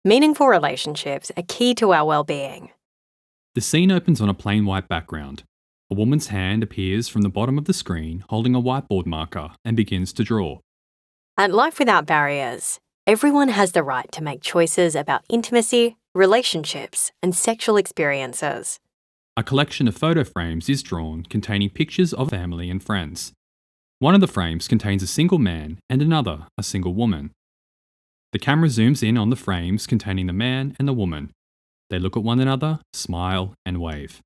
Meaningful relationships are key to our well-being. The scene opens on a plain white background. A woman's hand appears from the bottom of the screen holding a whiteboard marker and begins to draw. At Life Without Barriers, everyone has the right to make choices about intimacy, relationships, and sexual experiences. A collection of photo frames is drawn containing pictures of family and friends. One of the frames contains a single man and another a single woman. The camera zooms in on the frames containing the man and the woman. They look at one another, smile, and wave.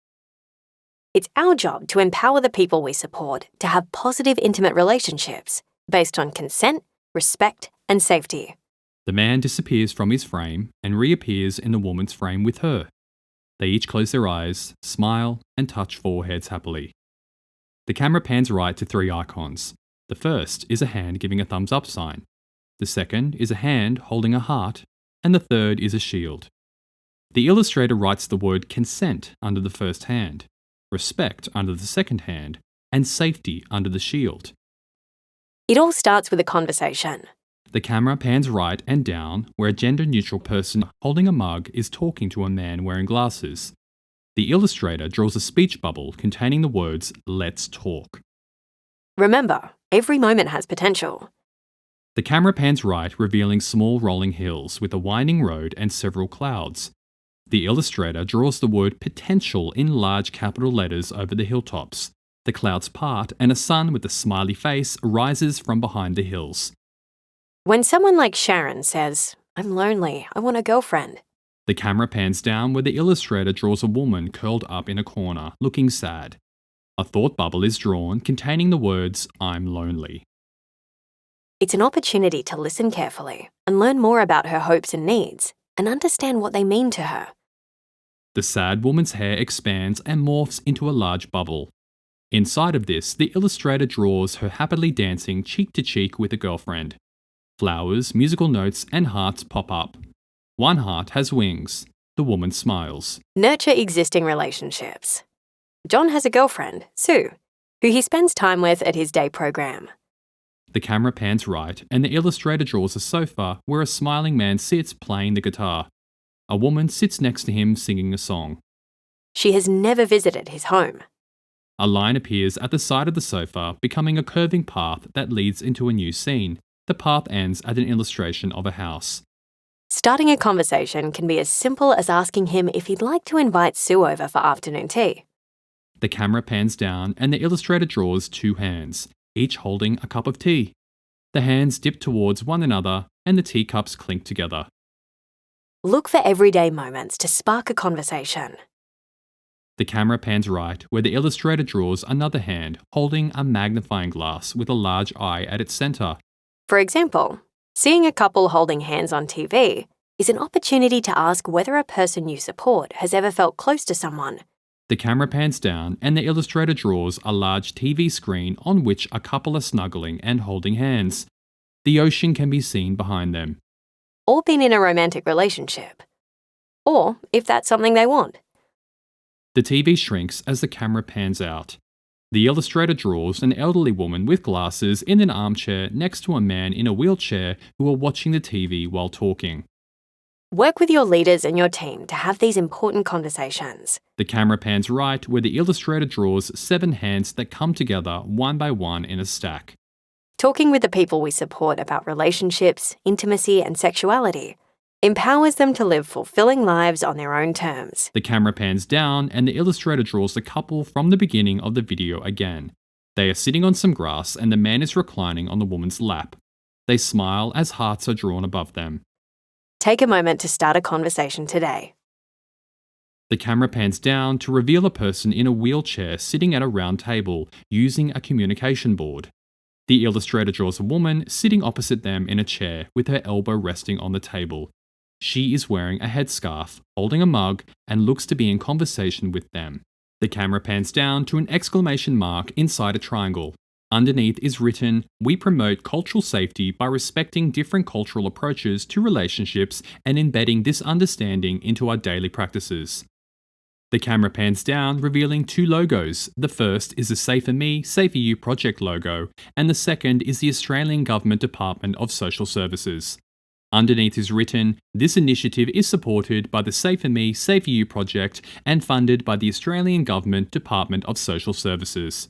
It's our job to empower the people we support to have positive, intimate relationships based on consent, respect, and safety. The man disappears from his frame and reappears in the woman's frame with her. They each close their eyes, smile, and touch foreheads happily. The camera pans right to three icons. The first is a hand giving a thumbs up sign. The second is a hand holding a heart, and the third is a shield. The illustrator writes the word consent under the first hand, respect under the second hand, and safety under the shield. It all starts with a conversation. The camera pans right and down where a gender-neutral person holding a mug is talking to a man wearing glasses. The illustrator draws a speech bubble containing the words, "Let's talk." Remember, every moment has potential. The camera pans right, revealing small rolling hills with a winding road and several clouds. The illustrator draws the word potential in large capital letters over the hilltops. The clouds part and a sun with a smiley face rises from behind the hills. When someone like Sharon says, "I'm lonely, I want a girlfriend," The camera pans down where the illustrator draws a woman curled up in a corner, looking sad. A thought bubble is drawn containing the words, "I'm lonely." it's an opportunity to listen carefully and learn more about her hopes and needs and understand what they mean to her. The sad woman's hair expands and morphs into a large bubble. Inside of this, the illustrator draws her happily dancing cheek to cheek with a girlfriend. Flowers, musical notes, and hearts pop up. One heart has wings. The woman smiles. Nurture existing relationships. John has a girlfriend, Sue, who he spends time with at his day program. The camera pans right, and the illustrator draws a sofa where a smiling man sits playing the guitar. A woman sits next to him singing a song. She has never visited his home. A line appears at the side of the sofa, becoming a curving path that leads into a new scene. The path ends at an illustration of a house. Starting a conversation can be as simple as asking him if he'd like to invite Sue over for afternoon tea. The camera pans down and the illustrator draws two hands, each holding a cup of tea. The hands dip towards one another and the teacups clink together. Look for everyday moments to spark a conversation. The camera pans right where the illustrator draws another hand holding a magnifying glass with a large eye at its centre. For example, seeing a couple holding hands on TV is an opportunity to ask whether a person you support has ever felt close to someone. The camera pans down and the illustrator draws a large TV screen on which a couple are snuggling and holding hands. The ocean can be seen behind them. Or been in a romantic relationship. Or if that's something they want. The TV shrinks as the camera pans out. The illustrator draws an elderly woman with glasses in an armchair next to a man in a wheelchair who are watching the TV while talking. Work with your leaders and your team to have these important conversations. The camera pans right where the illustrator draws 7 hands that come together one by one in a stack. Talking with the people we support about relationships, intimacy, and sexuality empowers them to live fulfilling lives on their own terms. The camera pans down and the illustrator draws the couple from the beginning of the video again. They are sitting on some grass and the man is reclining on the woman's lap. They smile as hearts are drawn above them. Take a moment to start a conversation today. The camera pans down to reveal a person in a wheelchair sitting at a round table using a communication board. The illustrator draws a woman sitting opposite them in a chair with her elbow resting on the table. She is wearing a headscarf, holding a mug, and looks to be in conversation with them. The camera pans down to an exclamation mark inside a triangle. Underneath is written, "We promote cultural safety by respecting different cultural approaches to relationships and embedding this understanding into our daily practices." The camera pans down, revealing 2 logos. The first is the Safer Me, Safer You project logo, and the second is the Australian Government Department of Social Services. Underneath is written, "This initiative is supported by the Safer Me, Safer You project and funded by the Australian Government Department of Social Services."